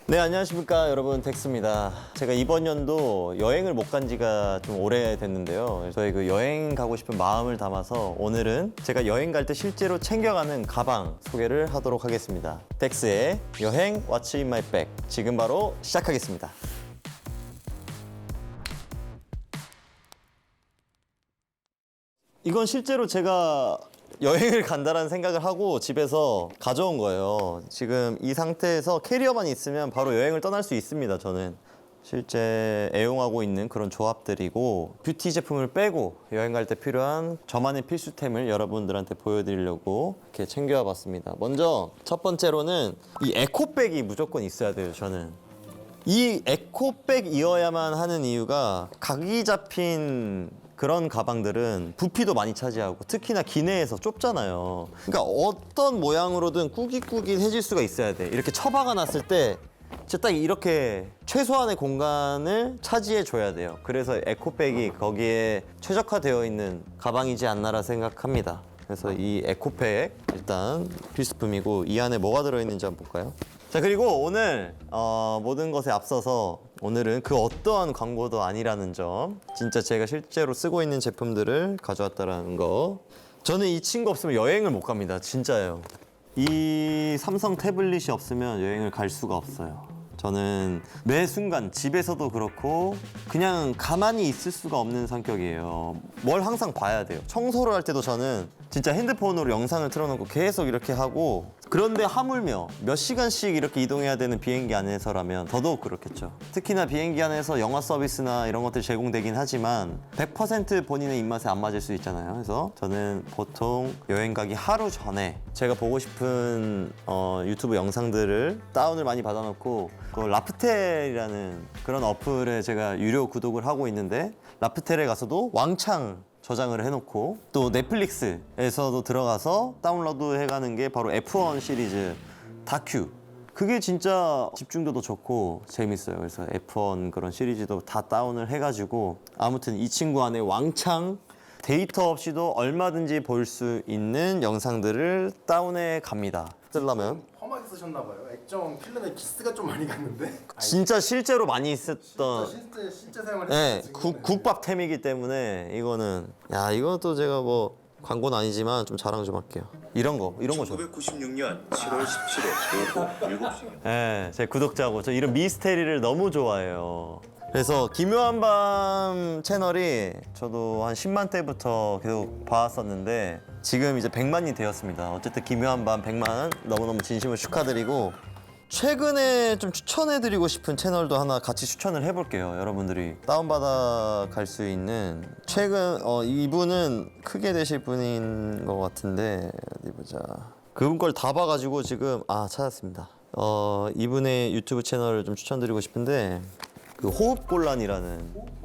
네, 안녕하십니까 여러분, 덱스입니다. 제가 이번 연도 여행을 못 간 지가 좀 오래됐는데요. 저희 그 여행 가고 싶은 마음을 담아서 오늘은 제가 여행 갈 때 실제로 챙겨가는 가방 소개를 하도록 하겠습니다. 덱스의 여행 What's in my bag, 지금 바로 시작하겠습니다. 이건 실제로 제가 여행을 간다는 생각을 하고 집에서 가져온 거예요. 지금 이 상태에서 캐리어만 있으면 바로 여행을 떠날 수 있습니다. 저는 실제 애용하고 있는 그런 조합들이고, 뷰티 제품을 빼고 여행 갈 때 필요한 저만의 필수템을 여러분들한테 보여드리려고 이렇게 챙겨와 봤습니다. 먼저 첫 번째로는 이 에코백이 무조건 있어야 돼요. 저는 이 에코백이어야만 하는 이유가, 각이 잡힌 그런 가방들은 부피도 많이 차지하고 특히나 기내에서 좁잖아요. 그러니까 어떤 모양으로든 꾸깃꾸깃해질 수가 있어야 돼. 이렇게 처박아 놨을 때 진짜 딱 이렇게 최소한의 공간을 차지해 줘야 돼요. 그래서 에코백이 거기에 최적화되어 있는 가방이지 않나라 생각합니다. 그래서 이 에코백 일단 필수품이고, 이 안에 뭐가 들어있는지 한번 볼까요? 자, 그리고 오늘 모든 것에 앞서서 오늘은 그 어떠한 광고도 아니라는 점, 진짜 제가 실제로 쓰고 있는 제품들을 가져왔다는 거. 저는 이 친구 없으면 여행을 못 갑니다. 진짜예요. 이 삼성 태블릿이 없으면 여행을 갈 수가 없어요. 저는 매 순간 집에서도 그렇고 그냥 가만히 있을 수가 없는 성격이에요. 뭘 항상 봐야 돼요. 청소를 할 때도 저는 진짜 핸드폰으로 영상을 틀어놓고 계속 이렇게 하고, 그런데 하물며 몇 시간씩 이렇게 이동해야 되는 비행기 안에서라면 더더욱 그렇겠죠. 특히나 비행기 안에서 영화 서비스나 이런 것들이 제공되긴 하지만 100% 본인의 입맛에 안 맞을 수 있잖아요. 그래서 저는 보통 여행 가기 하루 전에 제가 보고 싶은 유튜브 영상들을 다운을 많이 받아놓고, 그 라프텔이라는 그런 어플에 제가 유료 구독을 하고 있는데, 라프텔에 가서도 왕창 저장을 해놓고, 또 넷플릭스에서도 들어가서 다운로드 해가는 게 바로 F1 시리즈 다큐. 그게 진짜 집중도도 좋고 재밌어요. 그래서 F1 그런 시리즈도 다 다운을 해가지고, 아무튼 이 친구 안에 왕창 데이터 없이도 얼마든지 볼 수 있는 영상들을 다운해 갑니다. 쓰려면 험하게 쓰셨나봐요. 액정 필름에 기스가 좀 많이 갔는데. 진짜 실제로 많이 쓰던, 실제 사용을 네, 했어요. 국밥템이기 때문에 이거는, 야, 이것도 제가 뭐 광고는 아니지만 좀 자랑 좀 할게요. 이런 거 좋아. 1996년 7월 17일 오후 7시. 네, 제 구독자고 저 이런 미스테리를 너무 좋아해요. 그래서 기묘한 밤 채널이 저도 한 10만 때부터 계속 봐왔었는데 지금 이제 100만이 되었습니다. 어쨌든 기묘한 밤 100만 너무너무 진심으로 축하드리고, 최근에 좀 추천해드리고 싶은 채널도 하나 같이 추천을 해볼게요. 여러분들이 다운받아 갈 수 있는, 최근 이분은 크게 되실 분인 것 같은데 어디 보자. 그분 걸 다 봐가지고 지금 찾았습니다. 이분의 유튜브 채널을 좀 추천드리고 싶은데, 그 호흡곤란이라는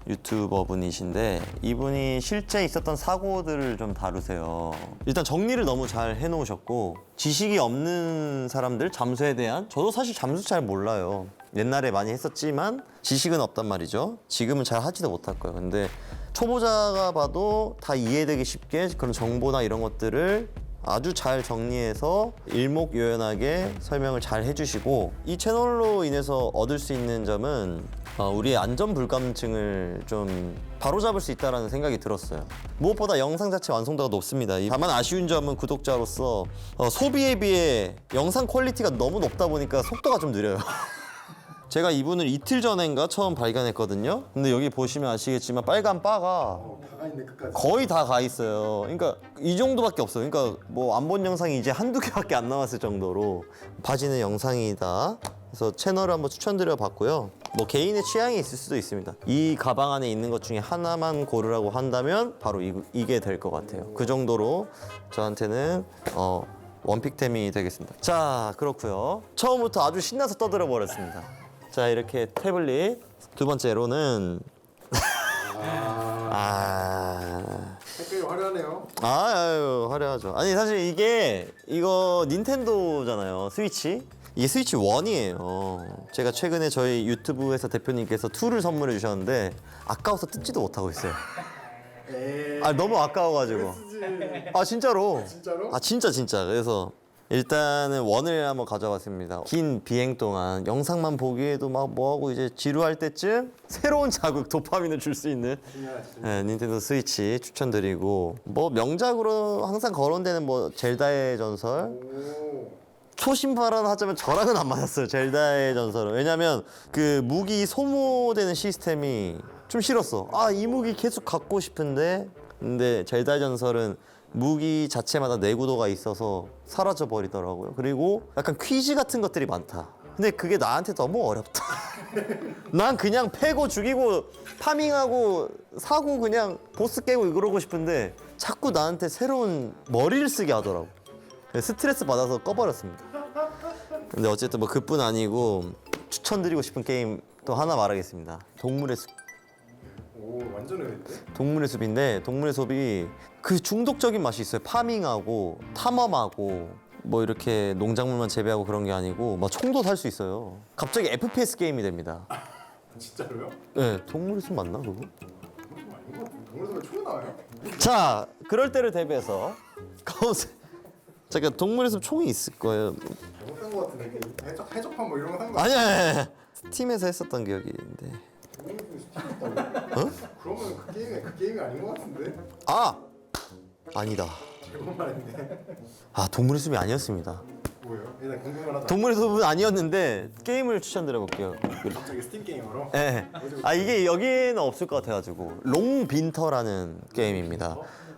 유튜버 분이신데, 이분이 실제 있었던 사고들을 좀 다루세요. 일단 정리를 너무 잘 해놓으셨고, 지식이 없는 사람들, 잠수에 대한, 저도 사실 잠수 잘 몰라요. 옛날에 많이 했었지만 지식은 없단 말이죠. 지금은 잘 하지도 못할 거예요. 근데 초보자가 봐도 다 이해되기 쉽게 그런 정보나 이런 것들을 아주 잘 정리해서 일목요연하게 설명을 잘 해주시고, 이 채널로 인해서 얻을 수 있는 점은 우리의 안전 불감증을 좀 바로잡을 수 있다는 생각이 들었어요. 무엇보다 영상 자체 완성도가 높습니다. 다만 아쉬운 점은 구독자로서 소비에 비해 영상 퀄리티가 너무 높다 보니까 속도가 좀 느려요. 제가 이분을 이틀 전인가 처음 발견했거든요. 근데 여기 보시면 아시겠지만 빨간 바가 다가 있네 끝까지. 거의 다 가 있어요. 그러니까 이 정도밖에 없어요. 그러니까 뭐 안 본 영상이 이제 한두 개밖에 안 남았을 정도로 봐지는 영상이다. 그래서 채널을 한번 추천드려 봤고요. 뭐 개인의 취향이 있을 수도 있습니다. 이 가방 안에 있는 것 중에 하나만 고르라고 한다면 바로 이게 될 것 같아요. 그 정도로 저한테는 원픽템이 되겠습니다. 자, 그렇고요. 처음부터 아주 신나서 떠들어 버렸습니다. 자, 이렇게 태블릿. 두 번째로는 색깔이 화려하네요. 아유, 화려하죠. 아니, 사실 이거 닌텐도잖아요. 스위치. 이게 스위치 1이에요. 제가 최근에 저희 유튜브에서 대표님께서 2를 선물해 주셨는데 아까워서 뜯지도 못하고 있어요. 너무 아까워가지고. 진짜로. 진짜로? 진짜. 그래서 일단은 원을 한번 가져왔습니다. 긴 비행 동안 영상만 보기에도 막 뭐하고 이제 지루할 때쯤 새로운 자극, 도파민을 줄 수 있는 닌텐도 스위치 추천드리고, 뭐 명작으로 항상 거론되는 뭐 젤다의 전설. 오. 초심 발언하자면 저랑은 안 맞았어요. 젤다의 전설은. 왜냐면 그 무기 소모되는 시스템이 좀 싫었어. 아, 이 무기 계속 갖고 싶은데, 근데 젤다의 전설은 무기 자체마다 내구도가 있어서 사라져 버리더라고요. 그리고 약간 퀴즈 같은 것들이 많다. 근데 그게 나한테 너무 어렵다. 난 그냥 패고 죽이고 파밍하고 사고 그냥 보스 깨고 그러고 싶은데 자꾸 나한테 새로운 머리를 쓰게 하더라고. 스트레스 받아서 꺼버렸습니다. 근데 어쨌든 뭐 그뿐 아니고 추천드리고 싶은 게임 또 하나 말하겠습니다. 동물의 숲. 오, 완전 의외인데? 동물의 숲인데, 동물의 숲이 그 중독적인 맛이 있어요. 파밍하고 탐험하고 뭐 이렇게 농작물만 재배하고 그런 게 아니고 막 총도 살 수 있어요. 갑자기 FPS 게임이 됩니다. 진짜로요? 네, 동물의 숲 맞나 그거? 좀 아닌 것 같은데. 동물원에 총 나와요? 자, 그럴 때를 대비해서 가운데 잠깐 동물의 숲 총이 있을 거예요. 잘못된 것 같은데. 해적판 뭐 이런 거 산 거 아니야. 스팀에서 했었던 기억이 있는데. 어? 그러면 그 게임이 아닌 것 같은데? 아! 아니다. 잘못 말했네. 아, 동물의 숲이 아니었습니다. 뭐예요? 일단 궁금한 하다. 동물의 숲은 아니었는데 게임을 추천드려 볼게요. 갑자기 스팀 게임으로? 네. 아, 이게 여기에는 없을 것 같아가지고 롱빈터라는 게임입니다.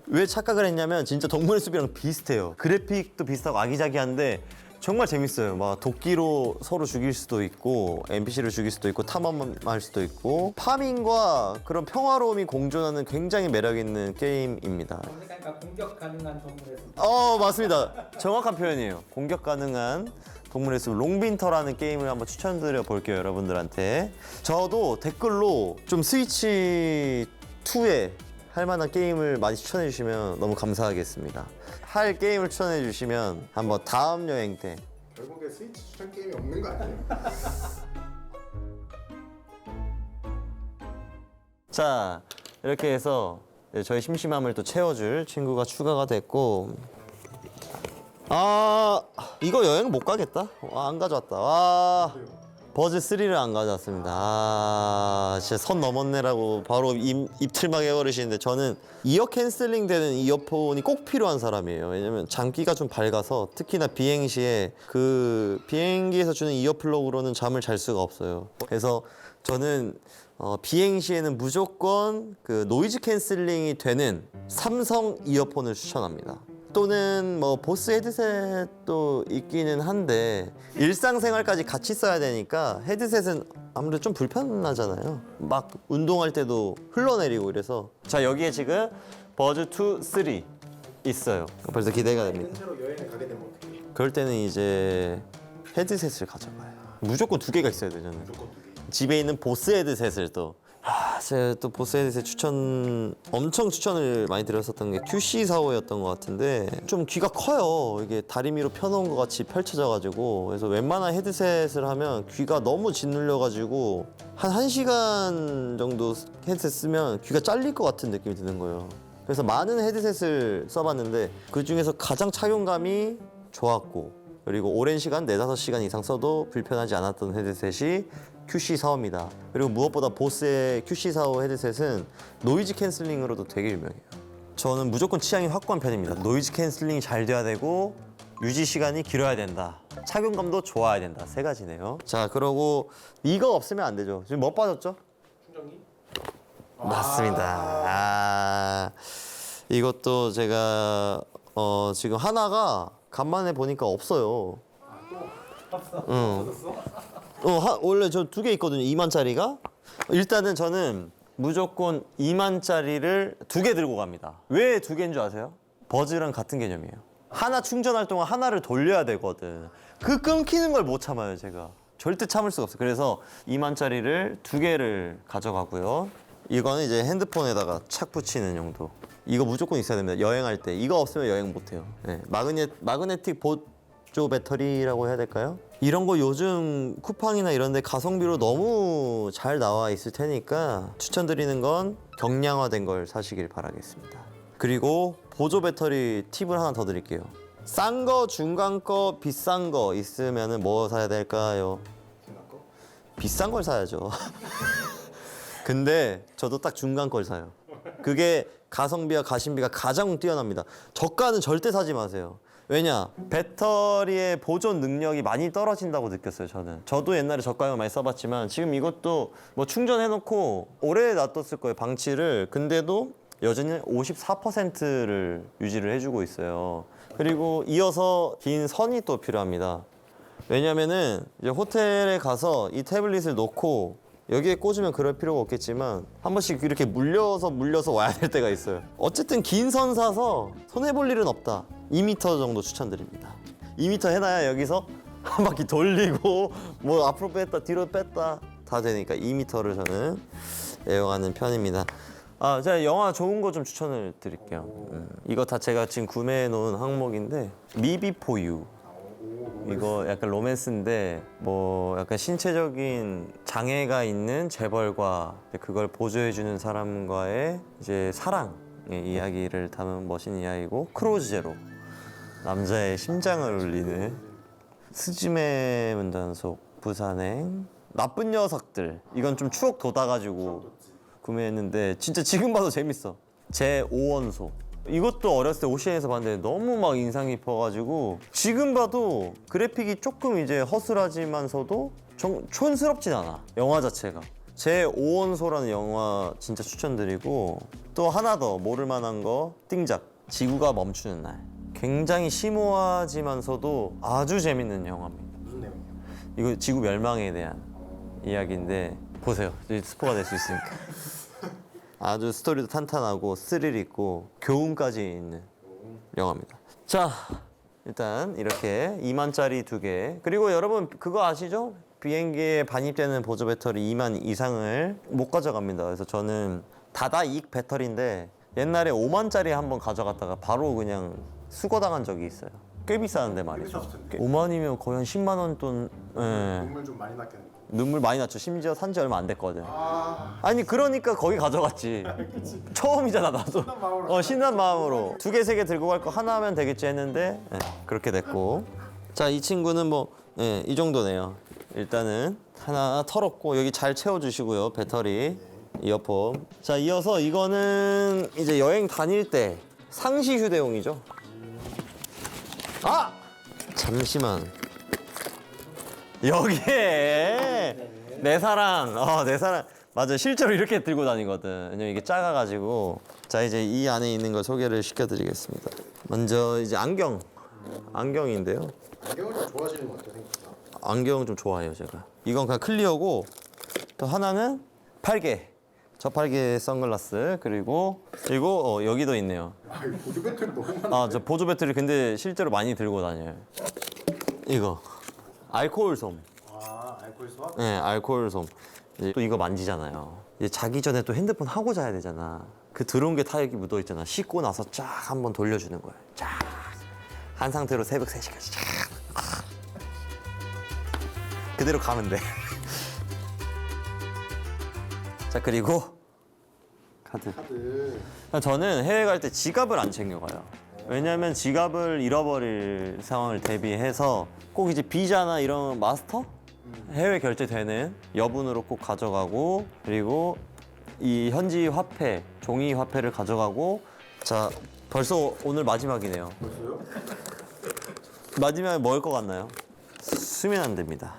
왜 착각을 했냐면 진짜 동물의 숲이랑 비슷해요. 그래픽도 비슷하고 아기자기한데 정말 재밌어요. 막 도끼로 서로 죽일 수도 있고 NPC를 죽일 수도 있고 탐험할 수도 있고 파밍과 그런 평화로움이 공존하는 굉장히 매력 있는 게임입니다. 그러니까 공격 가능한 동물의 숲. 맞습니다. 정확한 표현이에요. 공격 가능한 동물의 숲 롱빈터라는 게임을 한번 추천드려 볼게요, 여러분들한테. 저도 댓글로 좀 스위치 2에 할 만한 게임을 많이 추천해 주시면 너무 감사하겠습니다. 할 게임을 추천해 주시면 한번 다음 여행 때 결국에 스위치 추천 게임이 없는 거 아니에요? 자, 이렇게 해서 저희 심심함을 또 채워줄 친구가 추가가 됐고, 아, 이거 여행 못 가겠다. 안 가져왔다. 와, 버즈 3를 안 가져왔습니다. 아, 진짜 선 넘었네라고 바로 입틀막 해버리시는데, 저는 이어 캔슬링 되는 이어폰이 꼭 필요한 사람이에요. 왜냐면 장기가 좀 밝아서, 특히나 비행 시에 그 비행기에서 주는 이어 플러그로는 잠을 잘 수가 없어요. 그래서 저는 비행 시에는 무조건 그 노이즈 캔슬링이 되는 삼성 이어폰을 추천합니다. 또는 뭐 보스 헤드셋도 있기는 한데 일상생활까지 같이 써야 되니까 헤드셋은 아무래도 좀 불편하잖아요. 막 운동할 때도 흘러내리고 이래서. 자, 여기에 지금 버즈 2, 3 있어요. 벌써 기대가 됩니다. 근처로 여행을 가게 되면 어떻게 해요? 그럴 때는 이제 헤드셋을 가져가요. 무조건 2개가 있어야 돼요, 저는. 무조건 2개. 집에 있는 보스 헤드셋을 또. 제가 또 보스 헤드셋 엄청 추천을 많이 드렸었던 게 QC45였던 것 같은데, 좀 귀가 커요. 이게 다리미로 펴놓은 것 같이 펼쳐져가지고. 그래서 웬만한 헤드셋을 하면 귀가 너무 짓눌려가지고 한 1시간 정도 헤드셋 쓰면 귀가 잘릴 것 같은 느낌이 드는 거예요. 그래서 많은 헤드셋을 써봤는데 그 중에서 가장 착용감이 좋았고, 그리고 오랜 시간, 4-5시간 이상 써도 불편하지 않았던 헤드셋이 QC45입니다. 그리고 무엇보다 보스의 QC45 헤드셋은 노이즈 캔슬링으로도 되게 유명해요. 저는 무조건 취향이 확고한 편입니다. 노이즈 캔슬링이 잘 돼야 되고 유지 시간이 길어야 된다. 착용감도 좋아야 된다. 3가지네요. 자, 그러고 이거 없으면 안 되죠. 지금 뭐 빠졌죠? 충전기? 맞습니다. 이것도 제가 지금 하나가 간만에 보니까 없어요. 응. 원래 저 2개 있거든요. 2만짜리가. 일단은 저는 무조건 2만짜리를 2개 들고 갑니다. 왜 2개인 줄 아세요? 버즈랑 같은 개념이에요. 하나 충전할 동안 하나를 돌려야 되거든. 그 끊기는 걸 못 참아요, 제가. 절대 참을 수가 없어요. 그래서 2만짜리를 2개를 가져가고요. 이거는 이제 핸드폰에다가 착 붙이는 용도. 이거 무조건 있어야 됩니다. 여행할 때. 이거 없으면 여행 못 해요. 네. 마그네틱 보조 배터리라고 해야 될까요? 이런 거 요즘 쿠팡이나 이런 데 가성비로 너무 잘 나와 있을 테니까 추천드리는 건 경량화된 걸 사시길 바라겠습니다. 그리고 보조 배터리 팁을 하나 더 드릴게요. 싼 거, 중간 거, 비싼 거 있으면은 뭐 사야 될까요? 중간 거? 비싼 걸 사야죠. 근데 저도 딱 중간 걸 사요. 그게 가성비와 가심비가 가장 뛰어납니다. 저가는 절대 사지 마세요. 왜냐? 배터리의 보존 능력이 많이 떨어진다고 느꼈어요, 저는. 저도 옛날에 저가형을 많이 써봤지만 지금 이것도 뭐 충전해놓고 오래 놔뒀을 거예요, 방치를. 근데도 여전히 54%를 유지를 해주고 있어요. 그리고 이어서 긴 선이 또 필요합니다. 왜냐면은 이제 호텔에 가서 이 태블릿을 놓고 여기에 꽂으면 그럴 필요가 없겠지만 한 번씩 이렇게 물려서 와야 될 때가 있어요. 어쨌든 긴 선 사서 손해볼 일은 없다. 2m 정도 추천드립니다. 2m 해놔야 여기서 한 바퀴 돌리고 뭐 앞으로 뺐다 뒤로 뺐다 다 되니까 2m를 저는 애용하는 편입니다. 아, 제가 영화 좋은 거 좀 추천을 드릴게요. 이거 다 제가 지금 구매해 놓은 항목인데 미비포유. 이거 약간 로맨스인데 뭐 약간 신체적인 장애가 있는 재벌과 그걸 보조해주는 사람과의 이제 사랑의 이야기를 담은 멋진 이야기고 크로우즈 제로 남자의 심장을 울리는 스즈메 운전속 부산행 나쁜 녀석들 이건 좀 추억 돋아가지고 구매했는데 진짜 지금 봐도 재밌어. 제 5원소 이것도 어렸을 때 오시안에서 봤는데 너무 막 인상 깊어가지고 지금 봐도 그래픽이 조금 이제 허술하지만서도 촌스럽진 않아. 영화 자체가. 제 5원소라는 영화 진짜 추천드리고 또 하나 더 모를 만한 거 띵작 지구가 멈추는 날. 굉장히 심오하지만서도 아주 재밌는 영화입니다. 무슨 내용이에요? 이거 지구 멸망에 대한 이야기인데 보세요. 이제 스포가 될 수 있으니까. 아주 스토리도 탄탄하고 스릴 있고 교훈까지 있는 영화입니다. 자, 일단 이렇게 2만짜리 2개. 그리고 여러분 그거 아시죠? 비행기에 반입되는 보조 배터리 2만 이상을 못 가져갑니다. 그래서 저는 다다익 배터리인데 옛날에 5만짜리 한번 가져갔다가 바로 그냥 수거당한 적이 있어요. 꽤 비싸는데 말이죠. 비쌌을 텐데. 5만이면 거의 한 10만 원 돈. 예. 눈물 좀 많이 났겠네. 눈물 많이 났죠. 심지어 산지 얼마 안 됐거든. 아, 아니 그러니까 거기 가져갔지. 처음이잖아 나도. 신난 마음으로. 신난 마음으로 2개, 3개 들고 갈 거 하나 하면 되겠지 했는데 그렇게 됐고. 자, 이 친구는 뭐 이 정도네요. 일단은 하나 털었고 여기 잘 채워주시고요. 배터리, 이어폰. 자, 이어서 이거는 이제 여행 다닐 때 상시 휴대용이죠. 아! 잠시만. 여기에 내 사랑, 내 사랑. 맞아, 실제로 이렇게 들고 다니거든. 왜냐면 이게 작아가지고. 자, 이제 이 안에 있는 걸 소개를 시켜드리겠습니다. 먼저 이제 안경인데요. 안경을 좀 좋아하시는 것 같아요, 생각보다. 안경 좀 좋아해요, 제가. 이건 그냥 클리어고 또 하나는 팔개. 저팔계 선글라스 그리고 여기도 있네요. 아, 이 보조 배터리 너무 많아. 저 보조 배터리 근데 실제로 많이 들고 다녀요. 이거 알코올 솜. 아, 알코올 수압? 네, 알코올 솜. 이제 또 이거 만지잖아요. 이제 자기 전에 또 핸드폰 하고 자야 되잖아. 그 더러운 게 다 여기 묻어 있잖아. 씻고 나서 쫙 한번 돌려주는 거예요. 쫙. 한 상태로 새벽 3시까지 쫙. 그대로 가면 돼. 자, 그리고 카드. 저는 해외 갈 때 지갑을 안 챙겨가요. 왜냐면 지갑을 잃어버릴 상황을 대비해서 꼭 이제 비자나 이런 마스터? 해외 결제되는 여분으로 꼭 가져가고 그리고 이 현지 화폐, 종이 화폐를 가져가고 자, 벌써 오늘 마지막이네요. 벌써요? 마지막에 뭘 것 같나요? 수면 안 됩니다.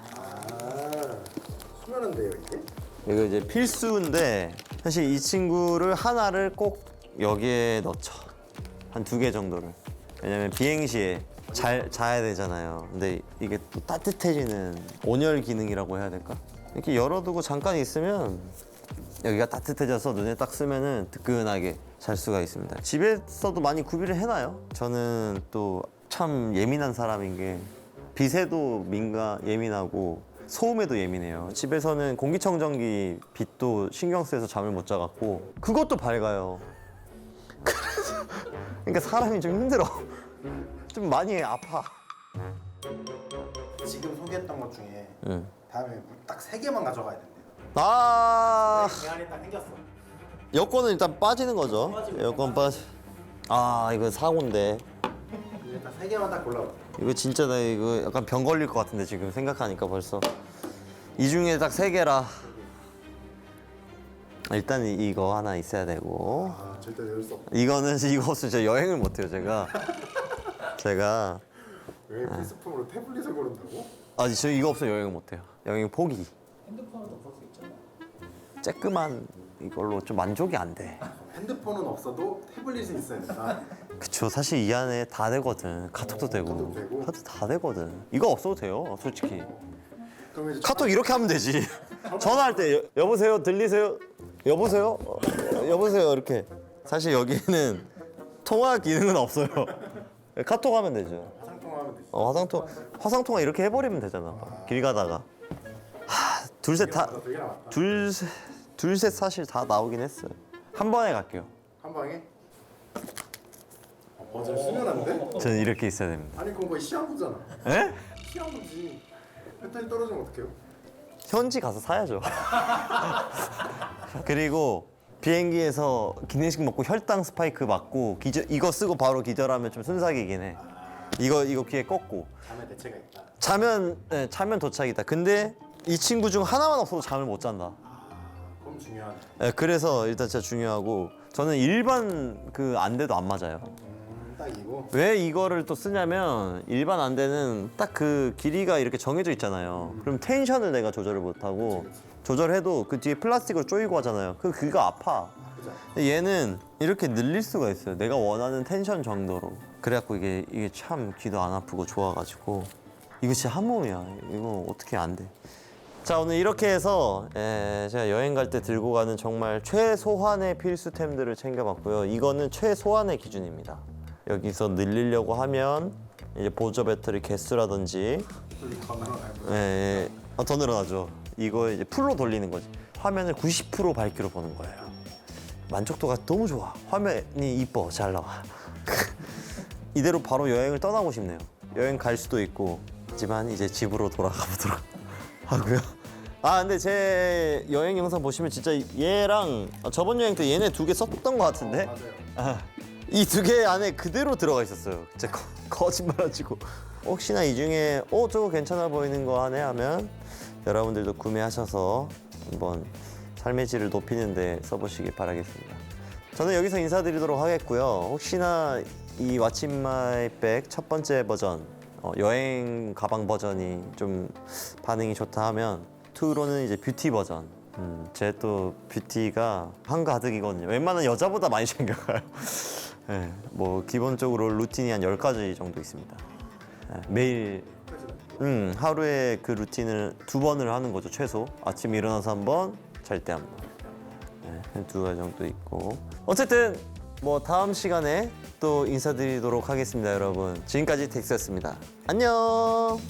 아, 수면한데요, 이게? 이거 이제 필수인데 사실 이 친구를 하나를 꼭 여기에 넣죠. 한 2개 정도를. 왜냐면 비행 시에 잘 자야 되잖아요. 근데 이게 또 따뜻해지는 온열 기능이라고 해야 될까? 이렇게 열어두고 잠깐 있으면 여기가 따뜻해져서 눈에 딱 쓰면은 뜨끈하게 잘 수가 있습니다. 집에서도 많이 구비를 해놔요. 저는 또 참 예민한 사람인 게 빛에도 예민하고 소음에도 예민해요. 집에서는 공기청정기 빛도 신경 쓰여서 잠을 못 자갖고 그것도 밝아요. 그러니까 사람이 좀 힘들어. 좀 많이 아파. 지금 소개했던 것 중에 응. 다음에 딱 3개만 가져가야 된대요. 아, 대안이 딱 생겼어. 여권은 일단 빠지는 거죠. 여권 빠지. 아, 이거 사고인데. 이게 딱 세 개만 딱 골라봐. 이거 진짜 나 이거 약간 병 걸릴 것 같은데 지금 생각하니까 벌써. 이 중에 딱 3개라. 일단 이거 하나 있어야 되고. 아 절대 내줄 수 없다. 이거 없으면 진짜 여행을 못 해요, 제가. 왜 필수품으로 태블릿을 고른다고? 아니, 저 이거 없으면 여행을 못 해요. 여행 포기. 핸드폰은 없을 수 있잖아. 쬐끄만 이걸로 좀 만족이 안 돼. 핸드폰은 없어도 태블릿은 있어야 된다. 그쵸, 사실 이 안에 다 되거든. 카톡도 되고, 카톡 되고. 카톡 다 되거든. 이거 없어도 돼요, 솔직히. 그럼 이제 카톡 이렇게 하면 되지. 전화할 때 여보세요, 들리세요? 여보세요? 여보세요, 이렇게. 사실 여기는 통화 기능은 없어요. 카톡 하면 되죠. 화상통화하면 되지. 화상통화 이렇게 해버리면 되잖아. 길 가다가. 둘셋 되게 나왔다. 둘셋 사실 다 나오긴 했어요. 한 번에 갈게요. 한 방에? 버즈를 쓰면 안 돼? 저는 이렇게 있어야 됩니다. 아니 그건 거의 시한부잖아. 에? 시한부지. 배터리 떨어지면 어떡해요? 현지 가서 사야죠. 그리고 비행기에서 기내식 먹고 혈당 스파이크 맞고 이거 쓰고 바로 기절하면 좀 순삭이긴 해. 이거 귀에 꺾고. 잠에 대체가 있다. 자면 도착이다. 근데 이 친구 중 하나만 없어도 잠을 못 잔다. 그럼 중요하네. 네, 그래서 일단 진짜 중요하고 저는 일반 그 안대도 안 맞아요. 딱 이거. 왜 이거를 또 쓰냐면 일반 안대는 딱 그 길이가 이렇게 정해져 있잖아요. 그럼 텐션을 내가 조절을 못하고 조절해도 그 뒤에 플라스틱으로 조이고 하잖아요. 그거 아파. 그죠? 근데 얘는 이렇게 늘릴 수가 있어요. 내가 원하는 텐션 정도로. 그래갖고 이게 참 귀도 안 아프고 좋아가지고 이거 진짜 한 몸이야. 이거 어떻게 안 돼. 자, 오늘 이렇게 해서 제가 여행 갈 때 들고 가는 정말 최소한의 필수템들을 챙겨봤고요. 이거는 최소한의 기준입니다. 여기서 늘리려고 하면 이제 보조 배터리 개수라든지 더 늘어나고. 더 늘어나죠. 이거 이제 풀로 돌리는 거지. 화면을 90% 밝기로 보는 거예요. 만족도가 너무 좋아. 화면이 이뻐, 잘 나와. 이대로 바로 여행을 떠나고 싶네요. 여행 갈 수도 있고, 하지만 이제 집으로 돌아가 보도록 하고요. 근데 제 여행 영상 보시면 진짜 얘랑 저번 여행 때 얘네 2개 썼던 것 같은데? 맞아요. 이 2개 안에 그대로 들어가 있었어요. 진짜 거짓말하지고. 혹시나 이 중에 저거 괜찮아 보이는 거 하네 하면 여러분들도 구매하셔서 한번 삶의 질을 높이는 데 써보시길 바라겠습니다. 저는 여기서 인사드리도록 하겠고요. 혹시나 이 What's in my bag 첫 번째 버전 여행 가방 버전이 좀 반응이 좋다 하면 2로는 이제 뷰티 버전. 제 또 뷰티가 한가득이거든요. 웬만한 여자보다 많이 챙겨가요. 네, 뭐 기본적으로 루틴이 한 10가지 정도 있습니다. 네, 매일 하루에 그 루틴을 2번을 하는 거죠, 최소. 아침에 일어나서 한 번, 잘 때 한 번. 네, 2가지 정도 있고. 어쨌든 뭐 다음 시간에 또 인사드리도록 하겠습니다, 여러분. 지금까지 덱스였습니다. 안녕.